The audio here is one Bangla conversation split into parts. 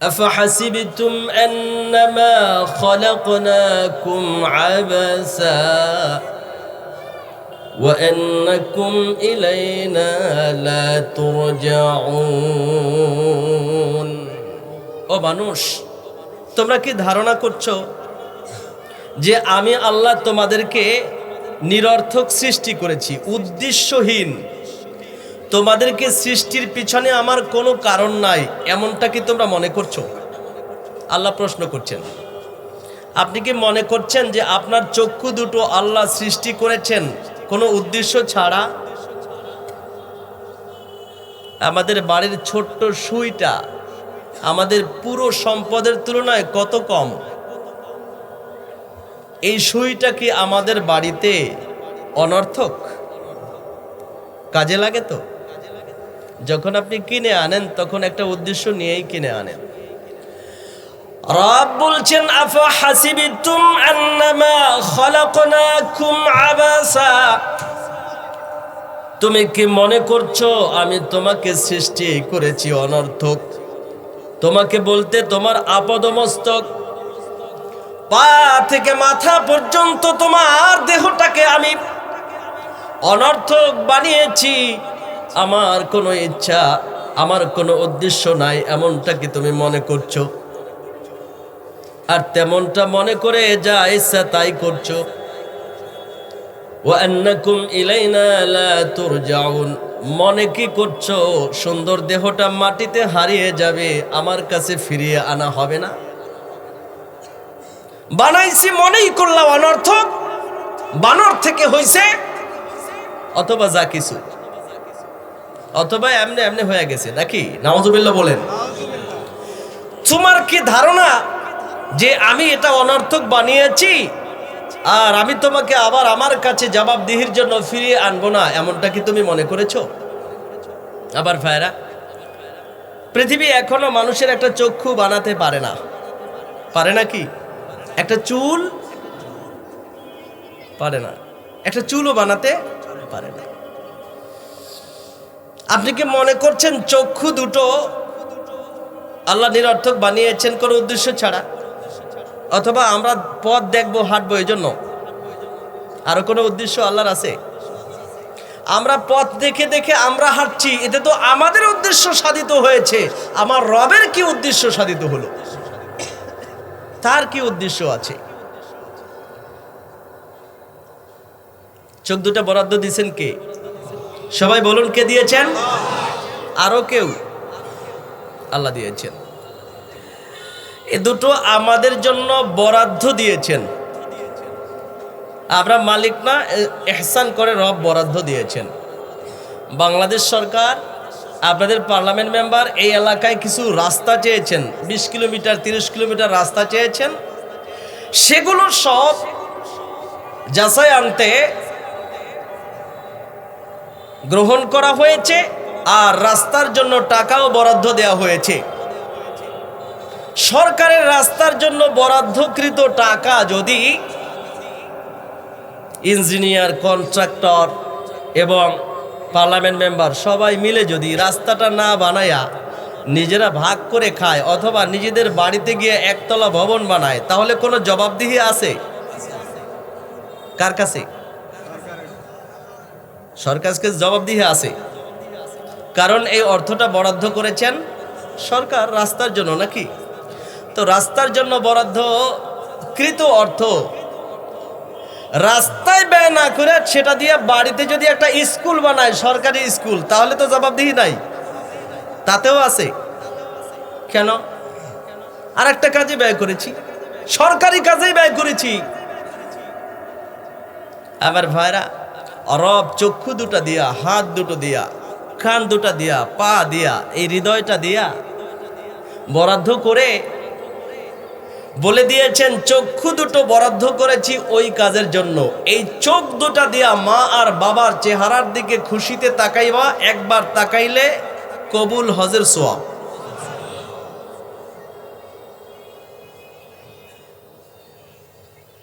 أفحسبتم أنما خلقناكم عبثا وأنكم إلينا لا ترجعون ও মানুষ, তোমরা কি ধারণা করছো যে আমি আল্লাহ তোমাদেরকে নিরর্থক সৃষ্টি করেছি, উদ্দেশ্যহীন? তোমাদেরকে সৃষ্টির পিছনে আমার কোনো কারণ নাই, এমনটা কি তোমরা মনে করছো? আল্লাহ প্রশ্ন করছেন। আপনি কি মনে করছেন যে আপনার চক্ষু দুটো আল্লাহ সৃষ্টি করেছেন কোনো উদ্দেশ্য ছাড়া? আমাদের বাড়ির ছোট্ট সুইটা আমাদের পুরো সম্পদের তুলনায় কত কম। এই সুইটা কি আমাদের বাড়িতে অনর্থক? কাজে লাগে তো। যখন আপনি কিনে আনেন তখন একটা উদ্দেশ্য নিয়েই কিনে আনেন। রব বলছেন, আফা হাসিবিতুম আন্নামা খলাকনাকুম আবাসা, তুমি কি মনে করছো আমি তোমাকে সৃষ্টি করেছি অনর্থক? তোমাকে বলতে তোমার আপাদমস্তক, পা থেকে মাথা পর্যন্ত তোমার দেহটাকে আমি অনর্থক বানিয়েছি। আমার কোনো ইচ্ছা, আমার কোনো উদ্দেশ্য নাই, এমনটা কি তুমি মনে করছো? আর তেমনটা মনে করে যা ইচ্ছা তাই করছো। ওয়া আন্নাকুম ইলাইনা লা তুরজাউন, মনে কি করছো সুন্দর দেহটা মাটিতে হারিয়ে যাবে, আমার কাছে ফিরিয়ে আনা হবে না? বানাইছি মনেই করলাম অনর্থক, বানর থেকে হইছে, অথবা যা কিছু, অথবা এমনি এমনি হয়ে গেছে নাকি? নাউজুবিল্লাহ বলেন। তোমার কি ধারণা যে আমি এটা অনর্থক বানিয়েছি আর আমি তোমাকে আবার আমার কাছে জবাবদিহির জন্য ফিরিয়ে আনবো না, এমনটা কি তুমি মনে করেছো? আবার ভাইরা, পৃথিবী এখনো মানুষের একটা চক্ষু বানাতে পারে না। পারে না কি? একটা চুল পারে না, একটা চুলও বানাতে পারে না। আপনি কি মনে করছেন চক্ষু দুটো আল্লাহ নিরর্থক বানিয়েছেন কোনো উদ্দেশ্য ছাড়া? অথবা আমরা পথ দেখবো, হাঁটবো, এই জন্য? আরো কোনো উদ্দেশ্য আল্লাহর আছে? আমরা পথ দেখে দেখে আমরা হাঁটছি, এতে তো আমাদের উদ্দেশ্য সাধিত হয়েছে। আমার রবের কি উদ্দেশ্য সাধিত হলো? তার কি উদ্দেশ্য আছে? চোখ দুটা বরাদ্দ দিয়েছেন কে? সবাই বলুন, কে দিয়েছেন? আরো কেউ? আল্লাহ দিয়েছেন। এ দুটো আমাদের জন্য বরাদ্দ দিয়েছেন। আমরা মালিক না, ইহসান করে রব বরাদ্দ দিয়েছেন। বাংলাদেশ সরকার, আপনাদের পার্লামেন্ট মেম্বার এই এলাকায় কিছু রাস্তা চেয়েছেন, 20 কিলোমিটার 30 কিলোমিটার রাস্তা চেয়েছেন। সেগুলো সব যাচাই আনতে গ্রহণ করা হয়েছে, আর রাস্তার জন্য টাকাও বরাদ্দ দেওয়া হয়েছে। সরকারের রাস্তার জন্য বরাদ্দকৃত টাকা যদি ইঞ্জিনিয়ার, কন্ট্রাক্টর এবং পার্লামেন্ট মেম্বার সবাই মিলে যদি রাস্তাটা না বানায়া নিজেরা ভাগ করে খায়, অথবা নিজেদের বাড়িতে গিয়ে একতলা ভবন বানায়, তাহলে কোনো জবাবদিহি আছে? কার কাছে? সরকারকে জবাবদিহি আছে, কারণ এই অর্থটা বরাদ্দ করেছেন সরকার রাস্তার জন্য, নাকি? তো রাস্তার জন্য বরাদ্দকৃত অর্থ রাস্তায় ব্যয় না করে সেটা দিয়ে বাড়িতে যদি একটা স্কুল বানায়, সরকারি স্কুল, তাহলে তো জবাবদিহি নাই। তাতেও আছে। কেন? আর একটা কাজে ব্যয় করেছি, সরকারি কাজেই ব্যয় করেছি। আবার ভাইরা, রব চক্ষু দুটা দিয়া, হাত দুটো দিয়া, কান দুটা দিয়া, পা দিয়া, এই হৃদয়টা দিয়া বরাদ্দ করে বলে দিয়েছেন চক্ষু দুটো বরাদ্দ করেছি ওই কাজের জন্য। এই চোখ দুটা দিয়া মা আর বাবার চেহারার দিকে খুশিতে তাকাইবা, একবার তাকাইলে কবুল হজের সোয়াব।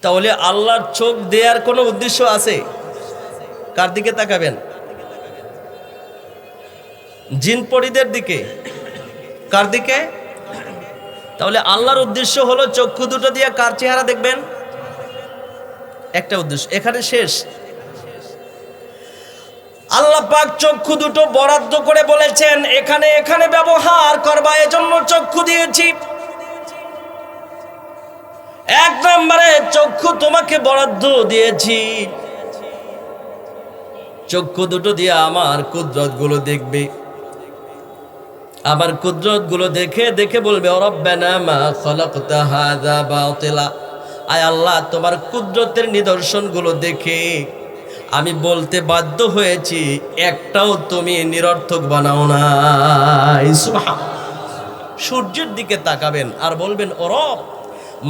তাহলে আল্লাহর চোখ দেওয়ার কোনো উদ্দেশ্য আছে? কার দিকে তাকাবেন? জিন পরীদের দিকে। কার দিকে? তাহলে আল্লাহর উদ্দেশ্য হলো চক্ষু দুটো দিয়ে কার চেহারা দেখবেন? একটা উদ্দেশ্য এখানে শেষ। আল্লাহ পাক চক্ষু দুটো বরাদ্দ করে বলেছেন এখানে এখানে ব্যবহার করবা, এজন্য চক্ষু দিয়েছি। এক নম্বরে চক্ষু তোমাকে বরাদ্দ দিয়েছি, চক্ষু দুটো দিয়ে আমার কুদরত গুলো দেখবে, আমার কুদরত গুলো দেখে দেখে বলবে রব্বানা মা খালাকতা হাযা বাতিলা, আয় আল্লাহ তোমার কুদরতের নিদর্শন গুলো দেখে আমি বলতে বাধ্য হয়েছি একটাও তুমি নিরর্থক বানাও নাই। সুবহানাল্লাহ। সূর্যের দিকে তাকাবেন আর বলবেন ও রব,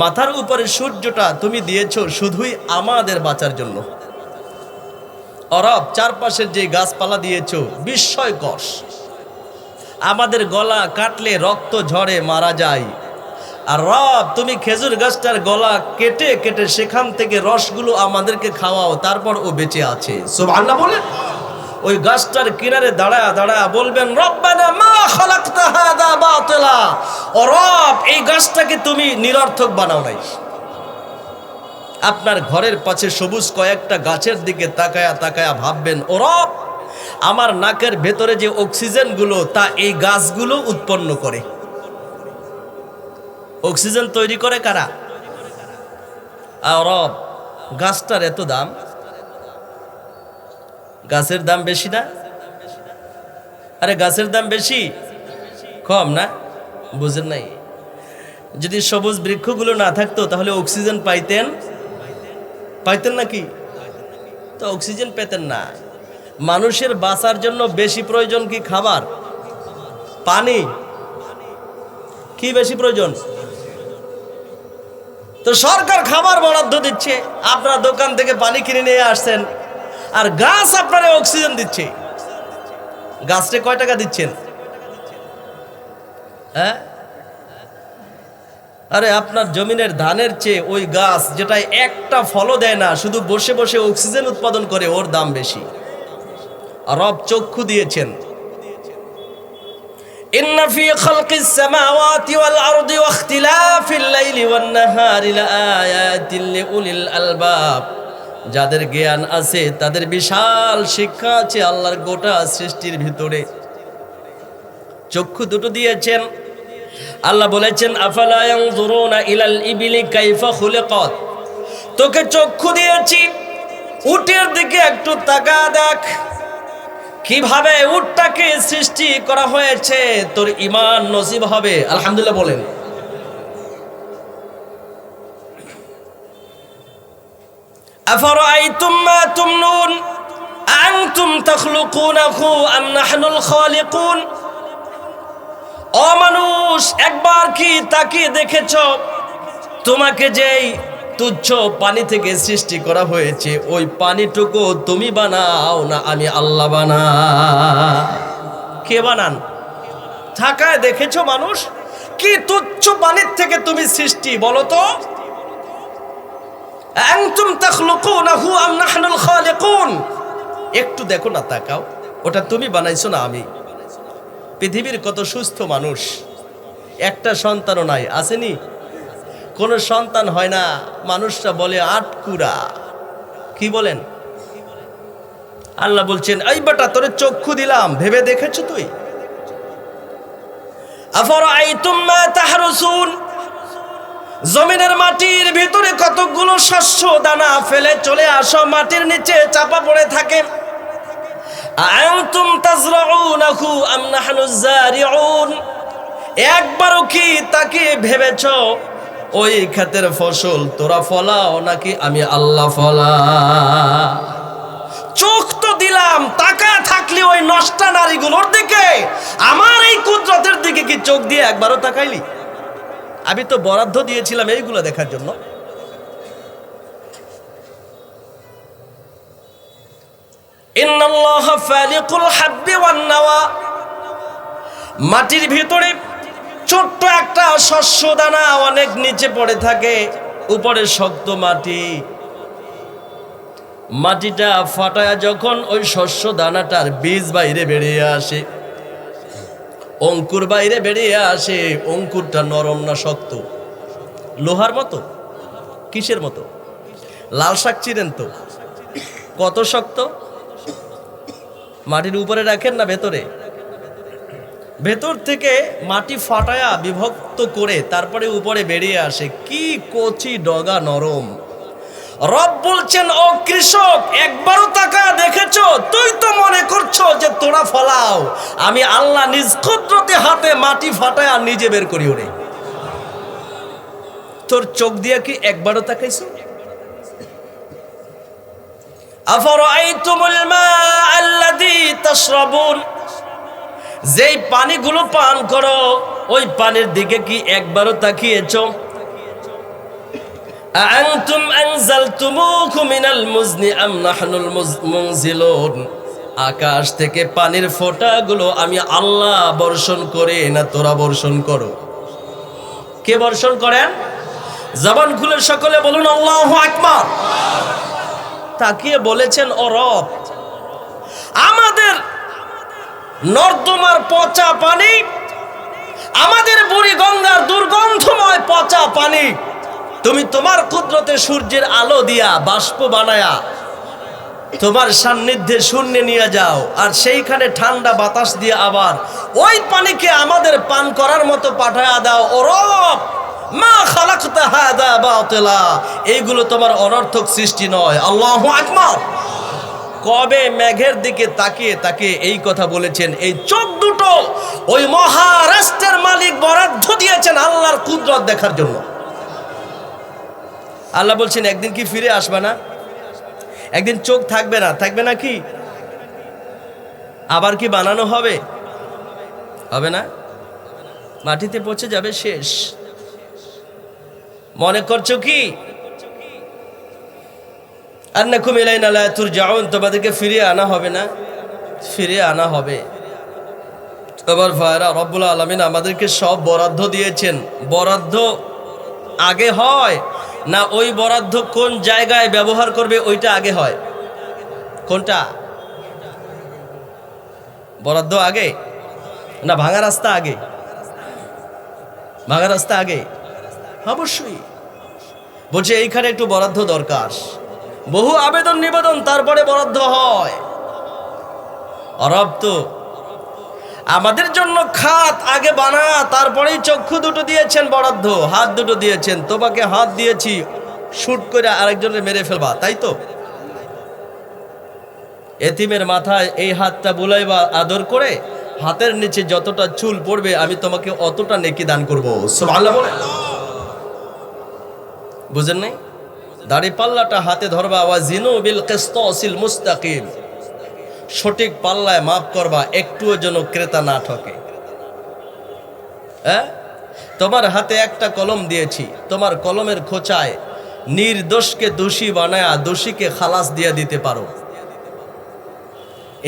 মাথার উপরে সূর্যটা তুমি দিয়েছো শুধুই আমাদের বাঁচার জন্য। ও রব, চারপাশের যে গাছপালা দিয়েছো বিস্ময়কর, আমাদের গলা কাটলে রক্ত ঝরে মারা যায়, আর রব তুমি খেজুর গাছটার গলা কেটে কেটে সেখান থেকে রসগুলো আমাদেরকে খাওয়াও, তারপর ও বেঁচে আছে। সুবহানাল্লাহ বলেন। ওই গাছটার কিনারে দাঁড়ায়া দাঁড়ায়া বলবেন রব্বানা মা খালাকতা হাযা বাতিলা, ও রব এই গাছটাকে তুমি নিরর্থক বানাও নাই। আপনার ঘরের পাশে সবুজ কয়েকটা গাছের দিকে তাকায়া তাকায়া ভাববেন ও রব, আমার নাকের ভেতরে যে অক্সিজেন গুলো তা এই গাছগুলো উৎপন্ন করে। অক্সিজেন তৈরি করে কারা? আর রব গাছটার এত দাম, গাছের দাম বেশি না? আরে গাছের দাম বেশি কম না? বুঝেন নাই? যদি সবুজ বৃক্ষগুলো না থাকতো তাহলে অক্সিজেন পাইতেন নাকি? তো অক্সিজেন পেতেন না। মানুষের বাঁচার জন্য বেশি প্রয়োজন কি খাবার, পানি? কি বেশি প্রয়োজন? তো সরকার খাবার বরাদ্দ দিচ্ছে, আপনারা দোকান থেকে পানি কিনে নিয়ে আসছেন, আর গাছ আপনারা অক্সিজেন দিচ্ছে। গাছটা কয় টাকা দিচ্ছেন? হ্যাঁ, আরে আপনার জমিনের ধানের চেয়ে ওই গাছ যেটা একটা ফলও দেয় না, শুধু বসে বসে অক্সিজেন উৎপাদন করে, ওর দাম বেশি। আর রব চক্ষু দিয়েছেন। ইন্না ফি খালকিস সামাওয়াতি ওয়াল আরদি ওয়া ইখতিলাফিল লাইলি ওয়ান নাহারি লাআয়াতিন লিউলিল আলবাব, যাদের জ্ঞান আছে তাদের বিশাল শিক্ষা আছে আল্লাহর গোটা সৃষ্টির ভিতরে। চক্ষু দুটো দিয়েছেন। আল্লাহ বলেছেন আফালা ইয়ানজুরুনা ইলাল ইবিলি কাইফা খুলিকাত, তোকে চক্ষু দিয়েছি, উটের দিকে একটু তাকা দেখ কিভাবে উটটাকে সৃষ্টি করা হয়েছে, তোর ঈমান নসিব হবে। আলহামদুলিল্লাহ বলেন। আফারাআইতুম মা তুমনুন আনতুম তাখলুকুনাহু আম নাহনুল খালিকুন, ও মানুষ একবার কি তাকিয়ে দেখেছো তোমাকে যেই তুচ্ছ পানি থেকে সৃষ্টি করা হয়েছে ওই পানিটুকু তুমি বানাও না আমি আল্লাহ বানাই? কে বানান? ঢাকায় দেখেছো মানুষ কি তুচ্ছ পানির থেকে তুমি সৃষ্টি, বলো তো? আনতুম তাখলুকুনাহু আম নাহনুল খালিকুন, একটু দেখো না, তাকাও, ওটা তুমি বানাইছো না আমি। পৃথিবীর কত সুস্থ মানুষ, একটা সন্তানও নাই, আসেনি? কোন সন্তান হয় না, মানুষরা বলে আটকুরা। কি বলেন? আল্লাহ বলছেন এই বেটা তোরে চক্ষু দিলাম, ভেবে দেখেছো তুই? আফারাআইতুম মা তাহরুসুন, জমিনের মাটির ভিতরে কতগুলো শস্য দানা ফেলে চলে আসো, মাটির নিচে চাপা পড়ে থাকে। আনতুম তাজরাউনাহু আম নাহনুজ জারিউন, একবারও কি তাকে ভেবেছো ওই ক্ষেতের ফসল তোরা ফলাও নাকি আমি আল্লাহ ফলা? চোখ তো দিলাম, তাকা থাকলি ওই নষ্টা নারীগুলোর দিকে, আমার এই কুদরতের দিকে কি চোখ দিয়ে একবারও তাকাইলি? আমি তো বরাদ্দ দিয়েছিলাম এইগুলো দেখার জন্য। ইন্নাল্লাহা ফালিকুল হাব্বি ওয়ান নাওয়া, মাটির ভিতরে ছোট্ট একটা শস্য দানা অনেক নিচে পড়ে থাকে, উপরে শক্ত মাটি, মাটিটা ফাটায় যখন ওই শস্য দানাটার বীজ বাইরে বেরিয়ে আসে, অঙ্কুর বাইরে বেরিয়ে আসে। অঙ্কুরটা নরম না শক্ত? লোহার মতো? কিসের মতো? লাল শাক চিনেন তো, কত শক্ত। মাটির উপরে রাখেন না ভেতরে? ভেতর থেকে মাটি ফাটায়া বিভক্ত করে তারপরে উপরে বেরিয়ে আসে। কি কচি ডগা, নরম। রব বলছেন, ও কৃষক, একবারও তাকা দেখেছো? তুই তো মনে করছো যে তোরা ফলাও, আমি আল্লাহ নিজ কুদরতে হাতে মাটি ফাটায়া নিজে বের করি। ওরে, তোর চোখ দিয়ে কি একবারও তাকাইছো? আফরাআইতুমুল মাআ আল্লাযী তাশরাবুন, যেই পানিগুলো পান করো ওই পানির দিকে কি একবারও তাকিয়েছো? আনতুম আনজালতুমুহু মিনাল মুজনি আম নাহনুল মুনজিলুন, আকাশ থেকে পানির ফোঁটাগুলো আমি আল্লাহ বর্ষণ করে না তোরা বর্ষণ করো? কে বর্ষণ করেন? জবান খুলে সকলে বলুন আল্লাহু আকবার। তাকিয়ে বলেছেন, ও রব, আমাদের নর্দমার পচা পানি, আমাদের বুড়ি গঙ্গার দুর্গন্ধময় পচা পানি তুমি তোমার কুদরতে সূর্যের আলো দিয়া বাষ্প বানায়া তোমার সান্নিধ্যে শূন্যে নিয়ে যাও, আর সেইখানে ঠান্ডা বাতাস দিয়ে আবার ওই পানিকে আমাদের পান করার মতো পাঠায়া দাও। ও রব, মা খালাকতা হাদা বাতিলা, এইগুলো তোমার অনর্থক সৃষ্টি নয়। আল্লাহু আকবার। কবে মেঘের দিকে তাকিয়ে তাকিয়ে এই কথা বলেছেন? এই চোখ দুটো ওই মহারাষ্ট্রের মালিক বরাদ্দ দিয়েছেন আল্লাহর কুদরত দেখার জন্য। আল্লাহ বলছেন, একদিন কি ফিরে আসবে না? একদিন চোখ থাকবে না? থাকবে না কি? আবার কি বানানো হবে? হবে না? মাটিতে পচে যাবে, শেষ। মনে করছো কি আন্নাকুম ইলাইনা লা তুরজাউন, তোমাদেরকে ফিরিয়ে আনা হবে না? ফিরিয়ে আনা হবে। এবার ভাইরা, রব্বুল আলামিন আমাদেরকে সব বরাদ্দ দিয়েছেন। বরাদ্দ আগে হয় না ওই বরাদ্দ কোন জায়গায় ব্যবহার করবে ওইটা আগে হয়? কোনটা? বরাদ্দ আগে না ভাঙা রাস্তা আগে? ভাঙা রাস্তা আগে অবশ্যই। বলছে এইখানে একটু বরাদ্দ দরকার, বহু আবেদন নিবেদন, তারপরে বরাদ্দ হয়। রব তো আমাদের জন্য খাত আগে বানা, তারপরেই চক্ষু দুটো দিয়েছেন বরাদ্দ, হাত দুটো দিয়েছেন। তোমাকে হাত দিয়েছি শুট করে আরেকজনের মেরে ফেলবা, তাই তো? এতিমের মাথায় এই হাতটা বুলাইবা আদর করে, হাতের নিচে যতটা চুল পড়বে আমি তোমাকে অতটা নেকি দান করবো। সুবহানাল্লাহ বলে, বুঝেন নাই? দাড়ি পাল্লাটা হাতে ধরবা, ওয়াজিনু বিল কিসতাসিল মুস্তাকিম, সঠিক পাল্লায় মাপ করবা, একটুও যেন ক্রেতা না ঠকে। হ্যাঁ, তোমার হাতে একটা কলম দিয়েছি, তোমার কলমের খোঁচায় নির্দোষকে দোষী বানায়া দোষীকে খালাস দিয়ে দিতে পারো,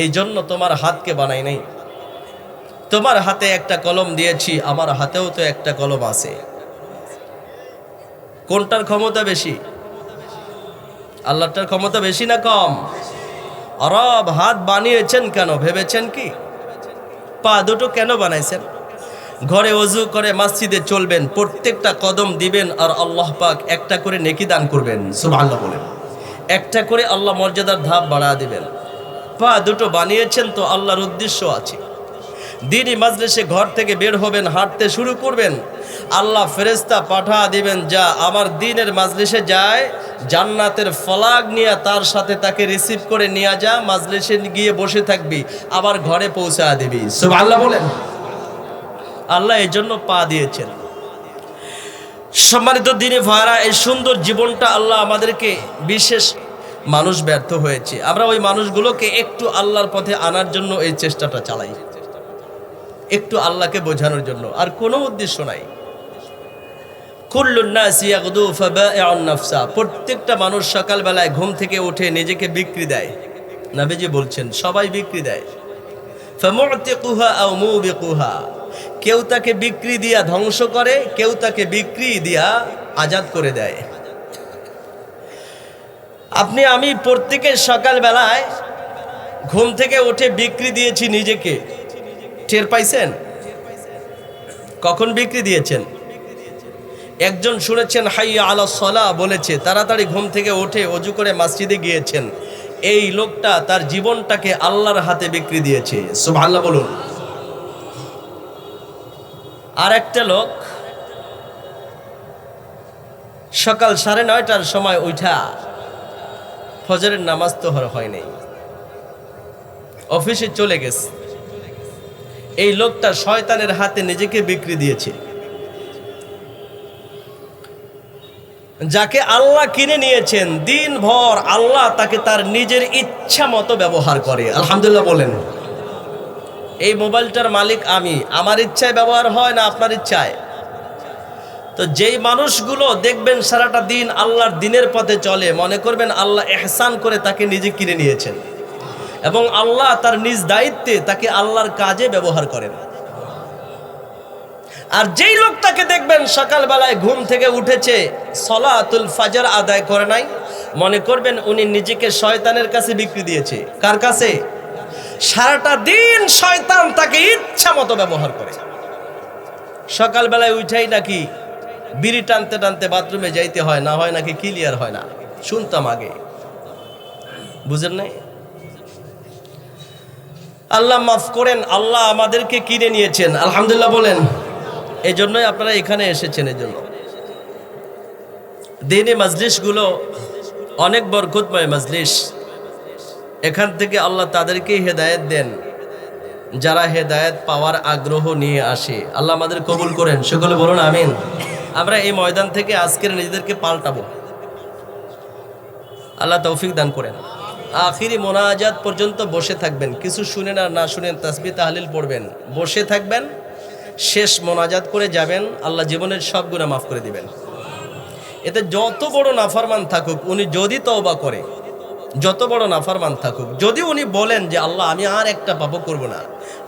এই জন্য তোমার হাতকে বানাই নাই। তোমার হাতে একটা কলম দিয়েছি, আমার হাতেও তো একটা কলম আছে। কোনটার ক্ষমতা বেশি? আল্লাহটার ক্ষমতা বেশি না কম? রব হাত বানিয়েছেন কেন ভেবেছেন কি? পা দুটো কেন বানাইছেন? ঘরে ওযু করে মসজিদে চলবেন, প্রত্যেকটা কদম দিবেন আর আল্লাহ পাক একটা করে নেকি দান করবেন। সুবহানাল্লাহ বলেন, একটা করে আল্লাহ মর্যাদার ধাপ বাড়া দিবেন। পা দুটো বানিয়েছেন তো আল্লাহর উদ্দেশ্য আছে। দিনই মাজলিসে ঘর থেকে বের হবেন, হাঁটতে শুরু করবেন, আল্লাহ ফেরেশতা পাঠা দিবেন, যা আমার দিনের মাজলিসে যায়, জান্নাতের ফলাগ নিয়ে তার সাথে তাকে রিসিভ করে নিয়ে যা, মাজলিসে গিয়ে বসে থাকবি, আবার ঘরে পৌঁছা দিবি। সুবহানাল্লাহ বলেন। আল্লাহ এই জন্য পা দিয়েছেন। সম্মানিত দিনী ভাইরা, এই সুন্দর জীবনটা আল্লাহ আমাদেরকে, বিশেষ মানুষ ব্যর্থ হয়েছে, আমরা ওই মানুষগুলোকে একটু আল্লাহর পথে আনার জন্য এই চেষ্টাটা চালাই, একটু আল্লাহকে বোঝানোর জন্য, আর কোনো উদ্দেশ্য নাই। কুল্লুন নাসি ইয়াগদু ফাবাইউন নাফসা, প্রত্যেকটা মানুষ সকালবেলায় ঘুম থেকে উঠে নিজেকে বিক্রি দেয়। নবীজি বলছেন সবাই বিক্রি দেয়। ফামুতিকুহা আও মুবিকুহা, কেউ তাকে বিক্রি দিয়া ধ্বংস করে, কেউ তাকে বিক্রি দিয়া আজাদ করে দেয়। আপনি আমি প্রত্যেকের সকালবেলায় ঘুম থেকে উঠে বিক্রি দিয়েছি নিজেকে, টের পাইছেন? কখন বিক্রি দিয়েছেন? একজন শুনেছেন হাইয়া আলা সলা বলেছে, তাড়াতাড়ি ঘুম থেকে উঠে অজু করে মসজিদে গিয়েছেন। এই লোকটা তার জীবনটাকে আল্লাহর হাতে বিক্রি দিয়েছে। সুবহানাল্লাহ বলুন। আর একটা লোক সকাল 9:30টার সময় উঠা, ফজরের নামাজ তো হয় নাই, অফিসে চলে গেছে। এই লোকটা শয়তানের হাতে নিজেকে বিক্রি দিয়েছে। যাকে আল্লাহ কিনে নিয়েছেন, দিনভর আল্লাহ তাকে তার নিজের ইচ্ছা মতো ব্যবহার করে। আলহামদুলিল্লাহ বলেন। এই মোবাইলটার মালিক আমি, আমার ইচ্ছায় ব্যবহার হয় না আপনার ইচ্ছায়। তো যেই মানুষগুলো দেখবেন সারাটা দিন আল্লাহর দিনের পথে চলে, মনে করবেন আল্লাহ ইহসান করে তাকে নিজে কিনে নিয়েছেন এবং আল্লাহ তার নিজ দায়িত্বে তাকে আল্লাহর কাজে ব্যবহার করেন। আর যেই লোকটাকে দেখবেন সকালবেলায় ঘুম থেকে উঠেছে, সলাতুল ফাজর আদায় করে নাই, মনে করবেন উনি নিজেকে শয়তানের কাছে বিক্রি দিয়েছে। কার কাছে? সারাটা দিন শয়তান তাকে ইচ্ছা মতো ব্যবহার করে। সকালবেলায় উঠাই নাকি বিড়ি টানতে টানতে বাথরুমে যাইতে হয়, না হয় নাকি ক্লিয়ার হয় না, শুনতাম আগে। বুঝেন নাই? আল্লাহ মাফ করেন, আল্লাহ আমাদেরকে কিনে নিয়েছেন। আলহামদুলিল্লাহ বলেন। এই জন্যই আপনারা এখানে এসেছেন। এই জন্য দিনী মজলিসগুলো অনেক বরকতময় মজলিস। এখান থেকে আল্লাহ তাদেরকে হেদায়েত দেন যারা হেদায়েত পাওয়ার আগ্রহ নিয়ে আসে। আল্লাহ আমাদের কবুল করেন, সকলে বলুন আমিন। আমরা এই ময়দান থেকে আজকের নিজেদেরকে পাল্টাবো। আল্লাহ তৌফিক দান করেন। আখিরি মোনাজাত পর্যন্ত বসে থাকবেন, কিছু শুনেন আর না শুনেন, তাসবিহ তাহলিল পড়বেন, বসে থাকবেন, শেষ মোনাজাত করে যাবেন। আল্লাহ জীবনের সব গুনাহ মাফ করে দিবেন। এতে যত বড় নাফরমান থাকুক, উনি যদি তওবা করে, যত বড় নাফরমান থাকুক, যদি উনি বলেন যে আল্লাহ আমি আর একটা পাপও করব না,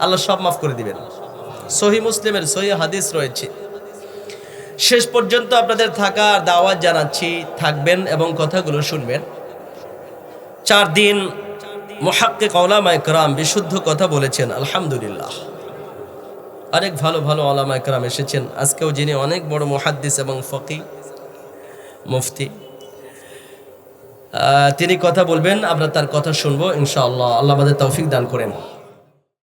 আল্লাহ সব মাফ করে দিবেন। সহিহ মুসলিমের সহিহ হাদিস রয়েছে। শেষ পর্যন্ত আপনাদের থাকার দাওয়াত জানাচ্ছি, থাকবেন এবং কথাগুলো শুনবেন। 4 দিন মুহাক্কিক উলামায়ে কেরাম বিশুদ্ধ কথা বলেছেন। আলহামদুলিল্লাহ, অনেক ভালো ভালো উলামায়ে কেরাম এসেছেন। আজকেও যিনি অনেক বড় মুহাদ্দিস এবং ফকি, মুফতি, তিনি কথা বলবেন, আমরা তার কথা শুনবো ইনশাআল্লাহ। আল্লাহ আমাদের তৌফিক দান করেন।